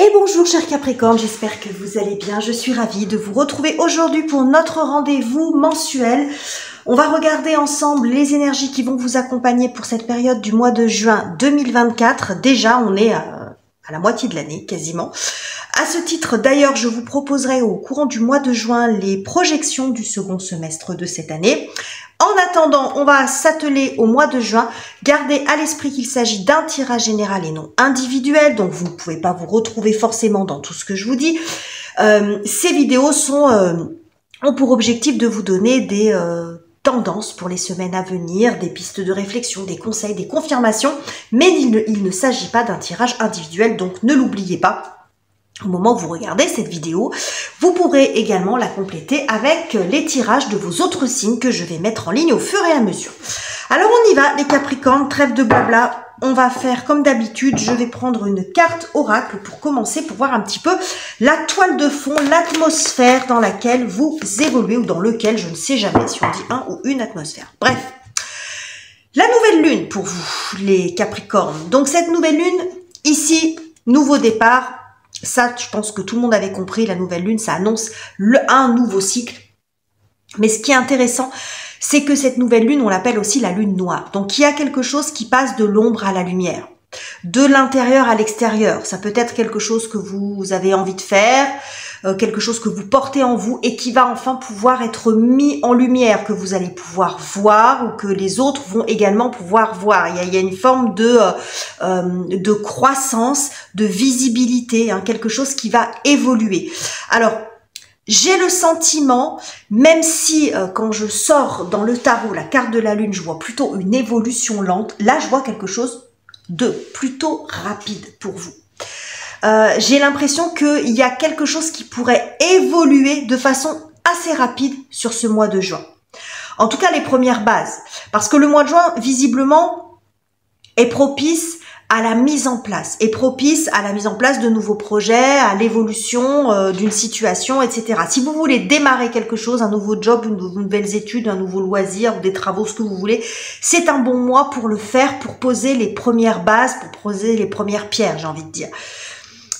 Et bonjour chers Capricornes, j'espère que vous allez bien. Je suis ravie de vous retrouver aujourd'hui pour notre rendez-vous mensuel. On va regarder ensemble les énergies qui vont vous accompagner pour cette période du mois de juin 2024. Déjà, on est à la moitié de l'année, quasiment. À ce titre, d'ailleurs, je vous proposerai au courant du mois de juin les projections du second semestre de cette année. En attendant, on va s'atteler au mois de juin. Gardez à l'esprit qu'il s'agit d'un tirage général et non individuel, donc vous ne pouvez pas vous retrouver forcément dans tout ce que je vous dis. Ces vidéos ont pour objectif de vous donner des tendances pour les semaines à venir, des pistes de réflexion, des conseils, des confirmations, mais il ne s'agit pas d'un tirage individuel, donc ne l'oubliez pas. Au moment où vous regardez cette vidéo, vous pourrez également la compléter avec les tirages de vos autres signes que je vais mettre en ligne au fur et à mesure. Alors on y va les Capricornes, trêve de blabla, on va faire comme d'habitude, je vais prendre une carte oracle pour commencer, pour voir un petit peu la toile de fond, l'atmosphère dans laquelle vous évoluez ou dans lequel, je ne sais jamais si on dit un ou une atmosphère. Bref, la nouvelle lune pour vous les Capricornes. Donc cette nouvelle lune, ici, nouveau départ. Ça, je pense que tout le monde avait compris, la nouvelle lune, ça annonce un nouveau cycle. Mais ce qui est intéressant, c'est que cette nouvelle lune, on l'appelle aussi la lune noire. Donc, il y a quelque chose qui passe de l'ombre à la lumière, de l'intérieur à l'extérieur. Ça peut être quelque chose que vous avez envie de faire, quelque chose que vous portez en vous et qui va enfin pouvoir être mis en lumière, que vous allez pouvoir voir ou que les autres vont également pouvoir voir. Il y a une forme de croissance, de visibilité, hein, quelque chose qui va évoluer. Alors, j'ai le sentiment, même si quand je sors dans le tarot la carte de la lune, je vois plutôt une évolution lente, là je vois quelque chose de plutôt rapide pour vous. J'ai l'impression qu'il y a quelque chose qui pourrait évoluer de façon assez rapide sur ce mois de juin. En tout cas, les premières bases. Parce que le mois de juin, visiblement, est propice à la mise en place. Est propice à la mise en place de nouveaux projets, à l'évolution d'une situation, etc. Si vous voulez démarrer quelque chose, un nouveau job, une nouvelle étude, un nouveau loisir, ou des travaux, ce que vous voulez, c'est un bon mois pour le faire, pour poser les premières bases, pour poser les premières pierres, j'ai envie de dire.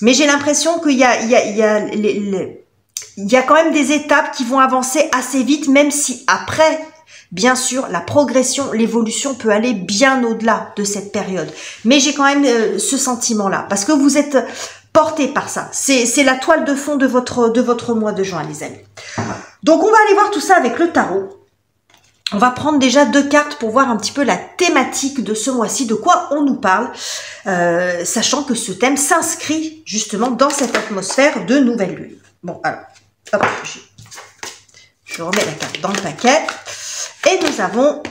Mais j'ai l'impression qu'il y a quand même des étapes qui vont avancer assez vite, même si après, bien sûr, la progression, l'évolution peut aller bien au-delà de cette période. Mais j'ai quand même ce sentiment-là, parce que vous êtes porté par ça. C'est la toile de fond de votre mois de juin, les amis. Donc, on va aller voir tout ça avec le tarot. On va prendre déjà 2 cartes pour voir un petit peu la thématique de ce mois-ci, de quoi on nous parle, sachant que ce thème s'inscrit justement dans cette atmosphère de nouvelle lune. Bon, alors, hop, je remets la carte dans le paquet. Et nous avons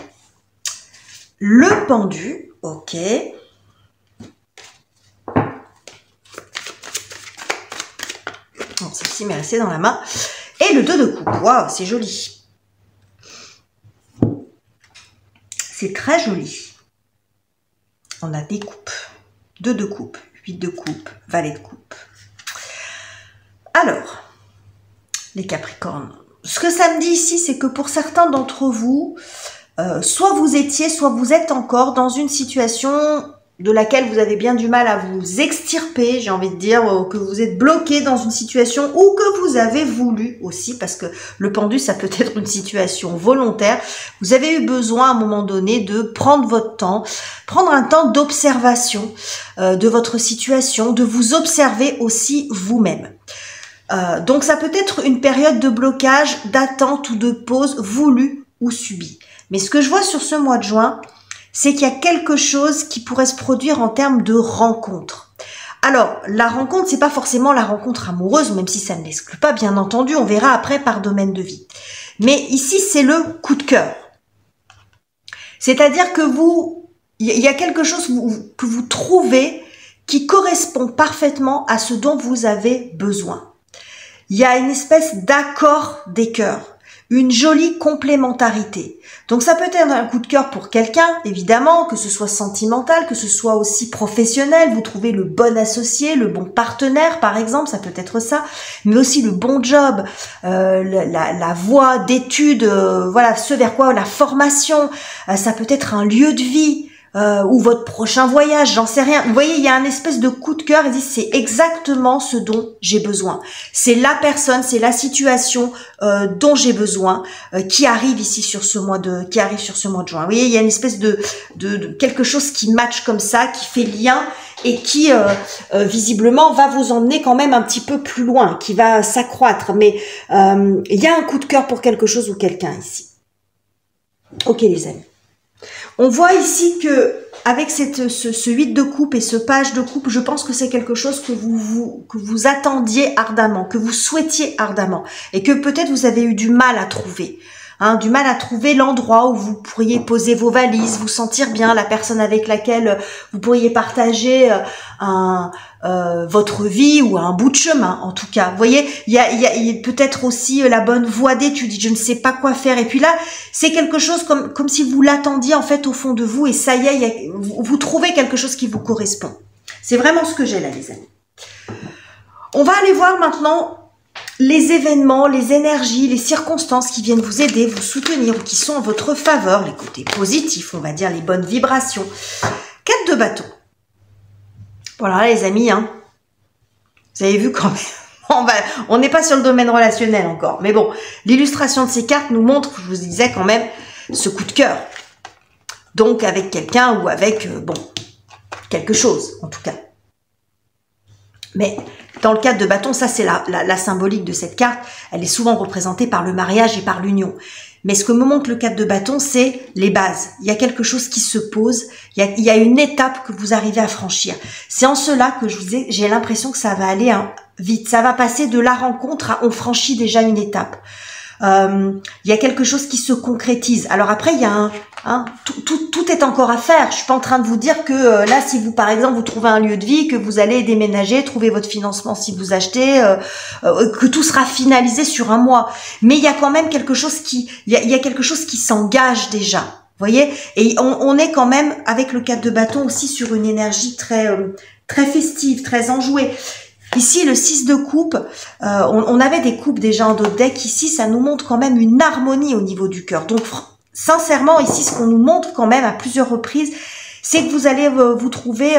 le pendu, ok. Bon, celle-ci m'est restée dans la main. Et le 2 de coupe, waouh, c'est joli. C'est très joli. On a des coupes. 2 de coupe, 8 de coupe, valet de coupe. Alors, les Capricornes, ce que ça me dit ici, c'est que pour certains d'entre vous, soit vous étiez, soit vous êtes encore dans une situation de laquelle vous avez bien du mal à vous extirper, j'ai envie de dire, que vous êtes bloqué dans une situation ou que vous avez voulu aussi, parce que le pendu, ça peut être une situation volontaire. Vous avez eu besoin à un moment donné de prendre votre temps, prendre un temps d'observation de votre situation, de vous observer aussi vous-même. Donc ça peut être une période de blocage, d'attente ou de pause voulue ou subie. Mais ce que je vois sur ce mois de juin, c'est qu'il y a quelque chose qui pourrait se produire en termes de rencontre. Alors, la rencontre, c'est pas forcément la rencontre amoureuse, même si ça ne l'exclut pas, bien entendu, on verra après par domaine de vie. Mais ici, c'est le coup de cœur. C'est-à-dire que il y a quelque chose que vous trouvez qui correspond parfaitement à ce dont vous avez besoin. Il y a une espèce d'accord des cœurs, une jolie complémentarité. Donc ça peut être un coup de cœur pour quelqu'un, évidemment, que ce soit sentimental, que ce soit aussi professionnel, vous trouvez le bon associé, le bon partenaire par exemple, ça peut être ça, mais aussi le bon job, la voie d'études, voilà, ce vers quoi la formation, ça peut être un lieu de vie, ou votre prochain voyage, j'en sais rien. Vous voyez, il y a un espèce de coup de cœur, et dit c'est exactement ce dont j'ai besoin. C'est la personne, c'est la situation dont j'ai besoin qui arrive ici sur ce mois de juin. Vous voyez, il y a une espèce de quelque chose qui match comme ça, qui fait lien et qui visiblement va vous emmener quand même un petit peu plus loin, qui va s'accroître. Mais il y a un coup de cœur pour quelque chose ou quelqu'un ici. Ok les amis. On voit ici que avec ce 8 de coupe et ce page de coupe, je pense que c'est quelque chose que vous attendiez ardemment, que vous souhaitiez ardemment et que peut-être vous avez eu du mal à trouver. Du mal à trouver l'endroit où vous pourriez poser vos valises, vous sentir bien, la personne avec laquelle vous pourriez partager votre vie ou un bout de chemin en tout cas. Vous voyez, il y a peut-être aussi la bonne voie d'étude, je ne sais pas quoi faire. Et puis là, c'est quelque chose comme si vous l'attendiez en fait au fond de vous et ça y est, vous trouvez quelque chose qui vous correspond. C'est vraiment ce que j'ai là les amis. On va aller voir maintenant les événements, les énergies, les circonstances qui viennent vous aider, vous soutenir ou qui sont en votre faveur, les côtés positifs, on va dire, les bonnes vibrations. 4 de bâton. Voilà les amis, vous avez vu quand même, on n'est pas sur le domaine relationnel encore, mais bon, l'illustration de ces cartes nous montre, je vous disais quand même, ce coup de cœur. Donc avec quelqu'un ou avec, quelque chose en tout cas. Mais dans le cadre de bâton, ça c'est la symbolique de cette carte, elle est souvent représentée par le mariage et par l'union. Mais ce que me montre le 4 de bâton, c'est les bases. Il y a quelque chose qui se pose, il y a une étape que vous arrivez à franchir. C'est en cela que je vous dis, j'ai l'impression que ça va aller vite. Ça va passer de la rencontre à on franchit déjà une étape. Il y a quelque chose qui se concrétise. Alors après, il y a tout est encore à faire. Je suis pas en train de vous dire que là, si vous, par exemple, vous trouvez un lieu de vie, que vous allez déménager, trouver votre financement si vous achetez, que tout sera finalisé sur un mois. Mais il y a quand même quelque chose il y a quelque chose qui s'engage déjà. Vous voyez? Et on est quand même, avec le 4 de bâton aussi, sur une énergie très festive, très enjouée. Ici, le 6 de coupe, on avait des coupes déjà en d'autres decks. Ici, ça nous montre quand même une harmonie au niveau du cœur. Donc, sincèrement, ici, ce qu'on nous montre quand même à plusieurs reprises, c'est que vous allez vous trouver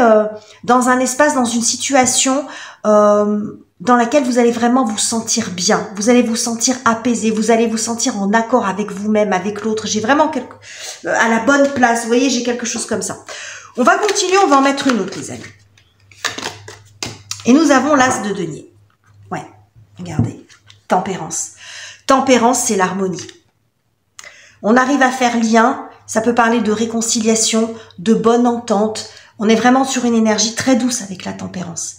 dans un espace, dans une situation dans laquelle vous allez vraiment vous sentir bien. Vous allez vous sentir apaisé. Vous allez vous sentir en accord avec vous-même, avec l'autre. J'ai vraiment à la bonne place. Vous voyez, j'ai quelque chose comme ça. On va continuer, on va en mettre une autre, les amis. Et nous avons l'as de denier. Ouais, regardez. Tempérance. Tempérance, c'est l'harmonie. On arrive à faire lien. Ça peut parler de réconciliation, de bonne entente. On est vraiment sur une énergie très douce avec la tempérance.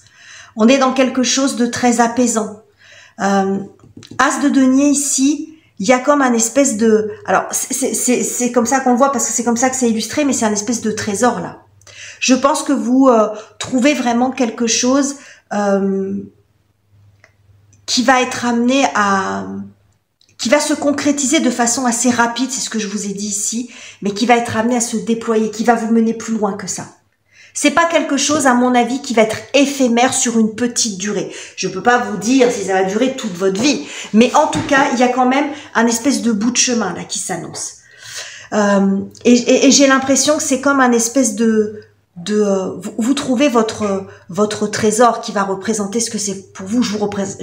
On est dans quelque chose de très apaisant. As de denier ici, il y a comme un espèce de... Alors, c'est comme ça qu'on le voit parce que c'est comme ça que c'est illustré, mais c'est un espèce de trésor là. Je pense que vous trouvez vraiment quelque chose qui va être amené qui va se concrétiser de façon assez rapide, c'est ce que je vous ai dit ici, mais qui va être amené à se déployer, qui va vous mener plus loin que ça. C'est pas quelque chose, à mon avis, qui va être éphémère sur une petite durée. Je peux pas vous dire si ça va durer toute votre vie, mais en tout cas, il y a quand même un espèce de bout de chemin là qui s'annonce. Et j'ai l'impression que c'est comme un espèce vous trouvez votre trésor qui va représenter ce que c'est pour vous. Je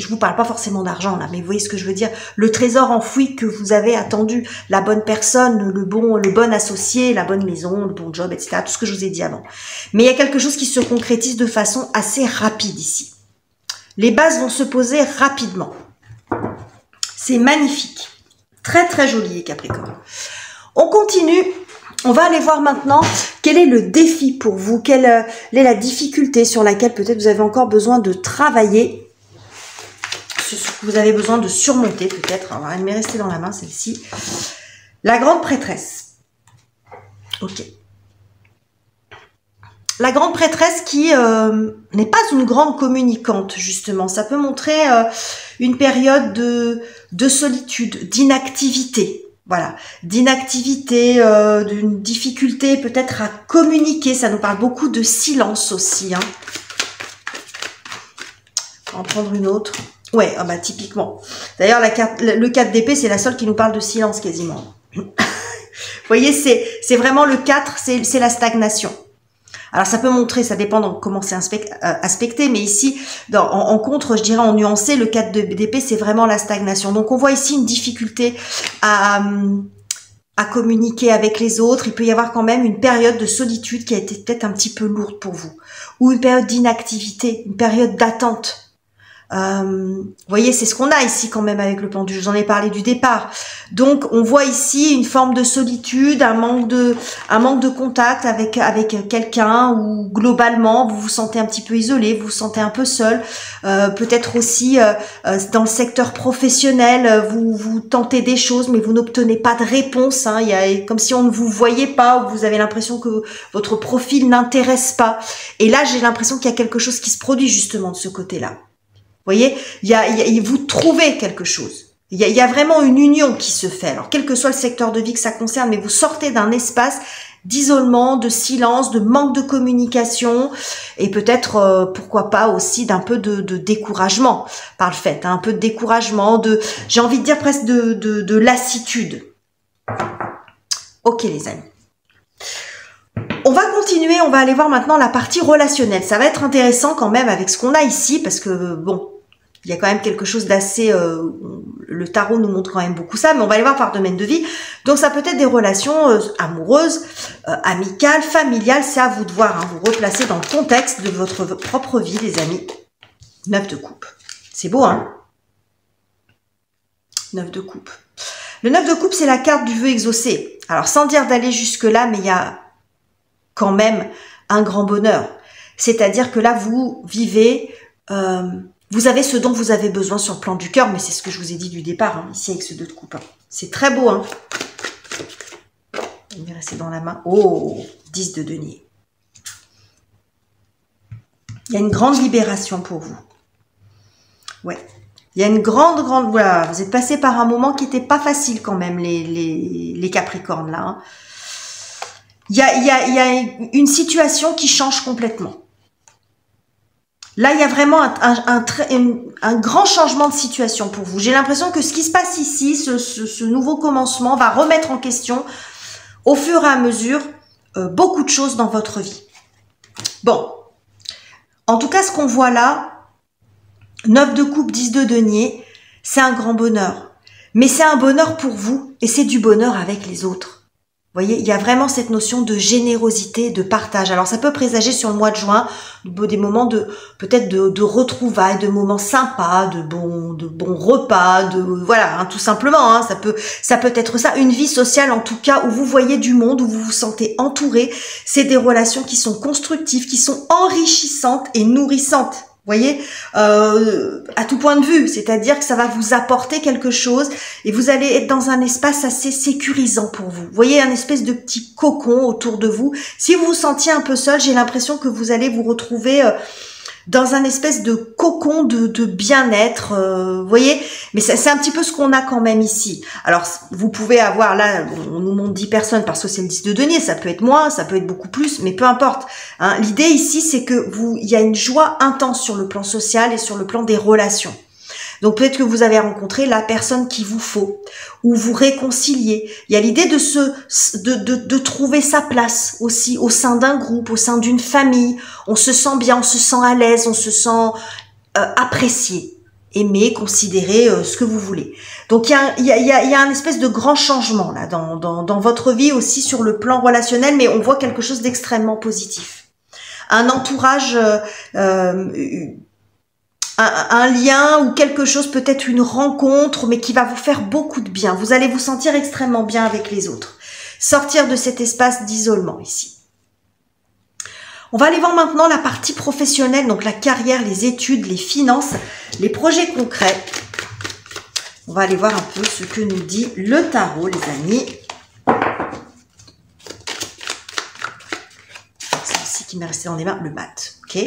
vous parle pas forcément d'argent là, mais vous voyez ce que je veux dire. Le trésor enfoui que vous avez attendu, la bonne personne, le bon associé, la bonne maison, le bon job, etc. Tout ce que je vous ai dit avant. Mais il y a quelque chose qui se concrétise de façon assez rapide ici. Les bases vont se poser rapidement. C'est magnifique. Très très joli les Capricornes. On continue. On va aller voir maintenant quel est le défi pour vous, quelle est la difficulté sur laquelle peut-être vous avez encore besoin de travailler, ce que vous avez besoin de surmonter peut-être. Elle m'est restée dans la main celle-ci. La grande prêtresse. Ok. La grande prêtresse qui n'est pas une grande communicante justement. Ça peut montrer une période de solitude, d'inactivité. Voilà, d'inactivité, d'une difficulté peut-être à communiquer. Ça nous parle beaucoup de silence aussi. On va en prendre une autre. Ouais, bah typiquement. D'ailleurs, le 4 d'épée, c'est la seule qui nous parle de silence quasiment. voyez, c'est vraiment le 4, c'est la stagnation. Alors ça peut montrer, ça dépend de comment c'est aspecté, mais ici, en contre, je dirais en nuancé, le 4 d'épée, c'est vraiment la stagnation. Donc on voit ici une difficulté à communiquer avec les autres. Il peut y avoir quand même une période de solitude qui a été peut-être un petit peu lourde pour vous, ou une période d'inactivité, une période d'attente. Vous voyez, c'est ce qu'on a ici quand même avec le pendule. J'en ai parlé du départ. Donc, on voit ici une forme de solitude, un manque de contact avec quelqu'un, ou globalement vous vous sentez un petit peu isolé, vous vous sentez un peu seul. Peut-être aussi dans le secteur professionnel, vous tentez des choses, mais vous n'obtenez pas de réponse. Hein. Il y a comme si on ne vous voyait pas, ou vous avez l'impression que votre profil n'intéresse pas. Et là, j'ai l'impression qu'il y a quelque chose qui se produit justement de ce côté-là. Vous voyez, vous trouvez quelque chose. Il y a vraiment une union qui se fait. Alors, quel que soit le secteur de vie que ça concerne, mais vous sortez d'un espace d'isolement, de silence, de manque de communication, et peut-être, pourquoi pas aussi d'un peu de découragement par le fait, hein, un peu de découragement, j'ai envie de dire presque de lassitude. Ok les amis. On va continuer, on va aller voir maintenant la partie relationnelle. Ça va être intéressant quand même avec ce qu'on a ici, parce que bon, il y a quand même quelque chose d'assez... le tarot nous montre quand même beaucoup ça, mais on va aller voir par domaine de vie. Donc ça peut être des relations amoureuses, amicales, familiales, c'est à vous de voir, hein, vous replacer dans le contexte de votre propre vie, les amis. 9 de coupe. C'est beau, hein? 9 de coupe. Le 9 de coupe, c'est la carte du vœu exaucé. Alors sans dire d'aller jusque-là, mais il y a quand même un grand bonheur. C'est-à-dire que là, vous vivez, vous avez ce dont vous avez besoin sur le plan du cœur, mais c'est ce que je vous ai dit du départ, hein, ici avec ce 2 de coupe. Hein. C'est très beau. Hein. Il va rester dans la main. Oh, 10 de denier. Il y a une grande libération pour vous. Ouais. Il y a une grande... Voilà, vous êtes passé par un moment qui n'était pas facile quand même, les Capricornes, là. Hein. Il y a une situation qui change complètement. Là, il y a vraiment un grand changement de situation pour vous. J'ai l'impression que ce qui se passe ici, ce nouveau commencement, va remettre en question, au fur et à mesure, beaucoup de choses dans votre vie. Bon. En tout cas, ce qu'on voit là, 9 de coupe, 10 de denier, c'est un grand bonheur. Mais c'est un bonheur pour vous et c'est du bonheur avec les autres. Vous voyez, il y a vraiment cette notion de générosité, de partage. Alors, ça peut présager sur le mois de juin des moments peut-être de retrouvailles, de moments sympas, de bons repas, voilà, hein, tout simplement. Hein, ça peut être ça, une vie sociale en tout cas où vous voyez du monde, où vous vous sentez entouré. C'est des relations qui sont constructives, qui sont enrichissantes et nourrissantes. Vous voyez, à tout point de vue, c'est-à-dire que ça va vous apporter quelque chose et vous allez être dans un espace assez sécurisant pour vous. Vous voyez, un espèce de petit cocon autour de vous. Si vous vous sentiez un peu seul, j'ai l'impression que vous allez vous retrouver dans un espèce de cocon de bien-être, vous voyez, mais c'est un petit peu ce qu'on a quand même ici. Alors, vous pouvez avoir, là, on nous montre 10 personnes parce que c'est le 10 de denier, ça peut être moins, ça peut être beaucoup plus, mais peu importe. Hein. L'idée ici, c'est que il y a une joie intense sur le plan social et sur le plan des relations. Donc peut-être que vous avez rencontré la personne qu'il vous faut, ou vous réconciliez. Il y a l'idée de trouver sa place aussi au sein d'un groupe, au sein d'une famille. On se sent bien, on se sent à l'aise, on se sent apprécié, aimé, considéré, ce que vous voulez. Donc il y a un espèce de grand changement là dans votre vie aussi sur le plan relationnel, mais on voit quelque chose d'extrêmement positif. Un entourage... un lien ou quelque chose, peut-être une rencontre, mais qui va vous faire beaucoup de bien. Vous allez vous sentir extrêmement bien avec les autres. Sortir de cet espace d'isolement ici. On va aller voir maintenant la partie professionnelle, donc la carrière, les études, les finances, les projets concrets. On va aller voir un peu ce que nous dit le tarot, les amis. C'est ici qui m'est resté dans les mains, le mat. Ok.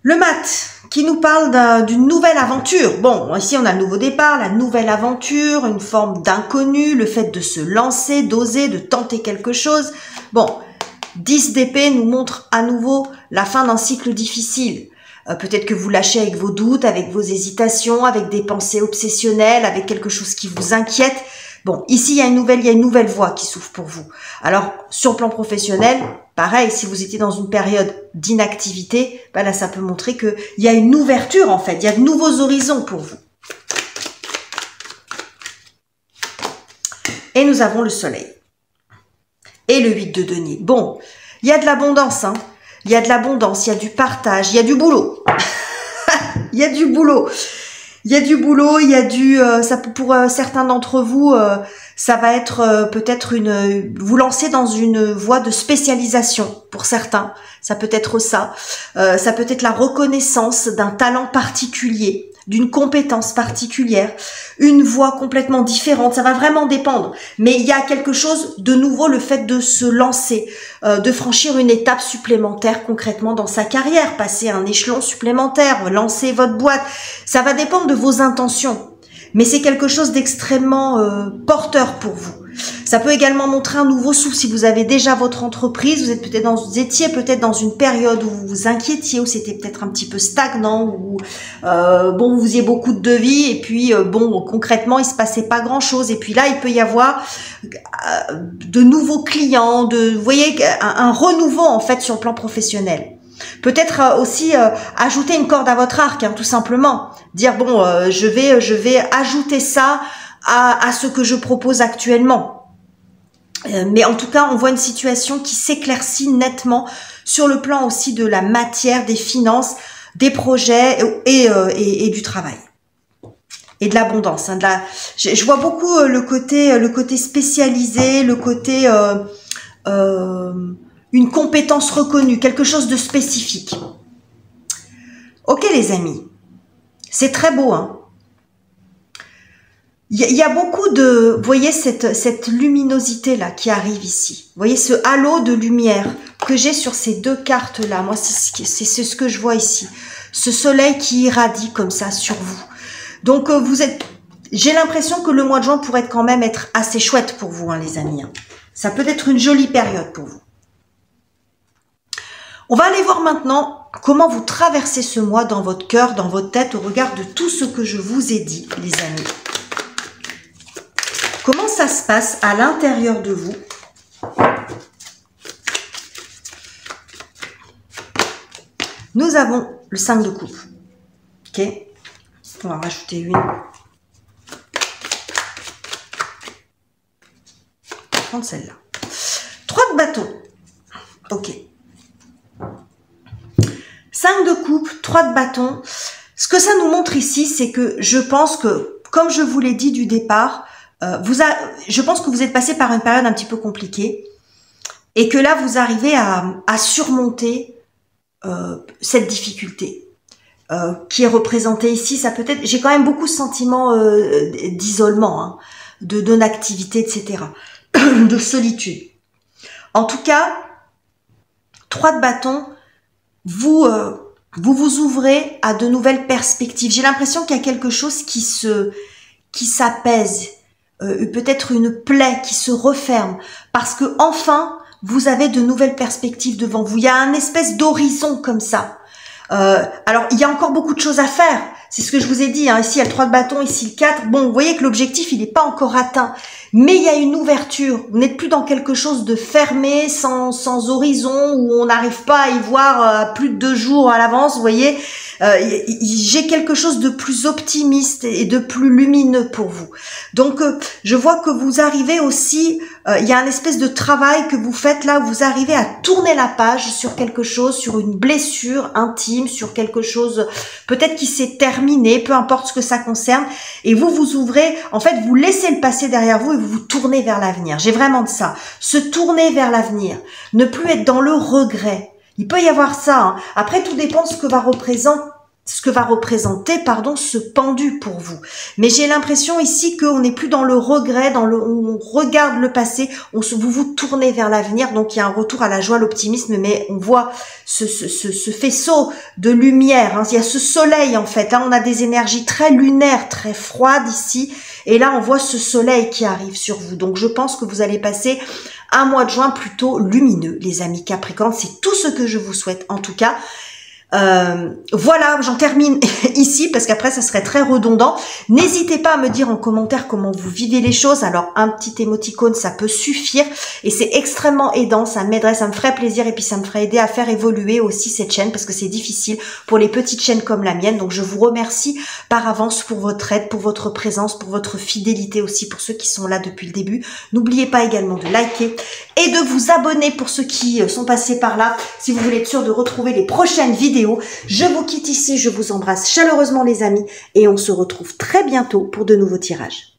Le mat qui nous parle d'une nouvelle aventure. Bon, ici on a le nouveau départ, la nouvelle aventure, une forme d'inconnu, le fait de se lancer, d'oser, de tenter quelque chose. Bon, 10 d'épée nous montre à nouveau la fin d'un cycle difficile. Peut-être que vous lâchez avec vos doutes, avec vos hésitations, avec des pensées obsessionnelles, avec quelque chose qui vous inquiète. Bon, ici, il y a une nouvelle voie qui s'ouvre pour vous. Alors, sur le plan professionnel, pareil, si vous étiez dans une période d'inactivité, ben là, ça peut montrer qu'il y a une ouverture, en fait. Il y a de nouveaux horizons pour vous. Et nous avons le soleil. Et le 8 de denier. Bon, il y a de l'abondance, hein. Il y a de l'abondance, il y a du partage, il y a du boulot. Il y a du boulot. Il y a du boulot, il y a du... ça pour certains d'entre vous, ça va être peut-être vous lancer dans une voie de spécialisation pour certains. Ça peut être ça. Ça peut être la reconnaissance d'un talent particulier, d'une compétence particulière, une voie complètement différente. Ça va vraiment dépendre. Mais il y a quelque chose de nouveau, le fait de se lancer, de franchir une étape supplémentaire concrètement dans sa carrière, passer un échelon supplémentaire, lancer votre boîte. Ça va dépendre de vos intentions. Mais c'est quelque chose d'extrêmement porteur pour vous. Ça peut également montrer un nouveau souffle si vous avez déjà votre entreprise, vous étiez peut-être dans une période où vous vous inquiétiez, où c'était peut-être un petit peu stagnant, où bon, vous faisiez beaucoup de devis et puis bon, concrètement, il se passait pas grand-chose. Et puis là, il peut y avoir de nouveaux clients, vous voyez, un renouveau en fait sur le plan professionnel. Peut-être aussi ajouter une corde à votre arc, hein, tout simplement. Dire bon, je vais ajouter ça à ce que je propose actuellement. Mais en tout cas, on voit une situation qui s'éclaircit nettement sur le plan aussi de la matière, des finances, des projets et du travail. Et de l'abondance. Hein, je vois beaucoup le côté spécialisé, le côté une compétence reconnue, quelque chose de spécifique. Ok les amis, c'est très beau, hein. Il y a beaucoup de, vous voyez cette luminosité là qui arrive ici. Vous voyez ce halo de lumière que j'ai sur ces deux cartes là. Moi, c'est ce que je vois ici. Ce soleil qui irradie comme ça sur vous. Donc j'ai l'impression que le mois de juin pourrait quand même être assez chouette pour vous, hein, les amis. Hein. Ça peut être une jolie période pour vous. On va aller voir maintenant comment vous traversez ce mois dans votre cœur, dans votre tête, au regard de tout ce que je vous ai dit, les amis. Comment ça se passe à l'intérieur de vous? Nous avons le 5 de coupe. Ok? On va en rajouter une. On va prendre celle-là. 3 de bâton. Ok. 5 de coupe, 3 de bâton. Ce que ça nous montre ici, c'est que je pense que, comme je vous l'ai dit du départ, je pense que vous êtes passé par une période un petit peu compliquée et que là, vous arrivez à surmonter cette difficulté qui est représentée ici. Ça peut être, j'ai quand même beaucoup de sentiments d'isolement, hein, de non-activité, etc., de solitude. En tout cas, 3 de bâton, vous ouvrez à de nouvelles perspectives. J'ai l'impression qu'il y a quelque chose qui s'apaise. Peut-être une plaie qui se referme parce que enfin vous avez de nouvelles perspectives devant vous. Il y a un espèce d'horizon comme ça. Alors il y a encore beaucoup de choses à faire. C'est ce que je vous ai dit. Hein. Ici il y a le 3 de bâton, ici le 4. Bon, vous voyez que l'objectif il n'est pas encore atteint, mais il y a une ouverture. Vous n'êtes plus dans quelque chose de fermé, sans horizon, où on n'arrive pas à y voir plus de 2 jours à l'avance. Vous voyez. J'ai quelque chose de plus optimiste et de plus lumineux pour vous. Donc, je vois que vous arrivez aussi, il y a un espèce de travail que vous faites là, où vous arrivez à tourner la page sur quelque chose, sur une blessure intime, sur quelque chose peut-être qui s'est terminé, peu importe ce que ça concerne, et vous ouvrez, en fait, vous laissez le passé derrière vous et vous vous tournez vers l'avenir. J'ai vraiment de ça. Se tourner vers l'avenir, ne plus être dans le regret. Il peut y avoir ça. Hein. Après, tout dépend de ce que va représenter ce pendu pour vous. Mais j'ai l'impression ici qu'on n'est plus dans le regret, on regarde le passé, vous vous tournez vers l'avenir. Donc, il y a un retour à la joie, l'optimisme, mais on voit ce faisceau de lumière. Hein. Il y a ce soleil, en fait. Là, on a des énergies très lunaires, très froides ici. Et là, on voit ce soleil qui arrive sur vous. Donc, je pense que vous allez passer un mois de juin plutôt lumineux, les amis Capricorne. C'est tout ce que je vous souhaite, en tout cas. Voilà, j'en termine ici parce qu'après ça serait très redondant. N'hésitez pas à me dire en commentaire comment vous vivez les choses. Alors un petit émoticône ça peut suffire et c'est extrêmement aidant, ça m'aiderait, ça me ferait plaisir et puis ça me ferait aider à faire évoluer aussi cette chaîne parce que c'est difficile pour les petites chaînes comme la mienne. Donc je vous remercie par avance pour votre aide, pour votre présence, pour votre fidélité aussi pour ceux qui sont là depuis le début. N'oubliez pas également de liker et de vous abonner pour ceux qui sont passés par là si vous voulez être sûr de retrouver les prochaines vidéos. Je vous quitte ici, je vous embrasse chaleureusement les amis et on se retrouve très bientôt pour de nouveaux tirages.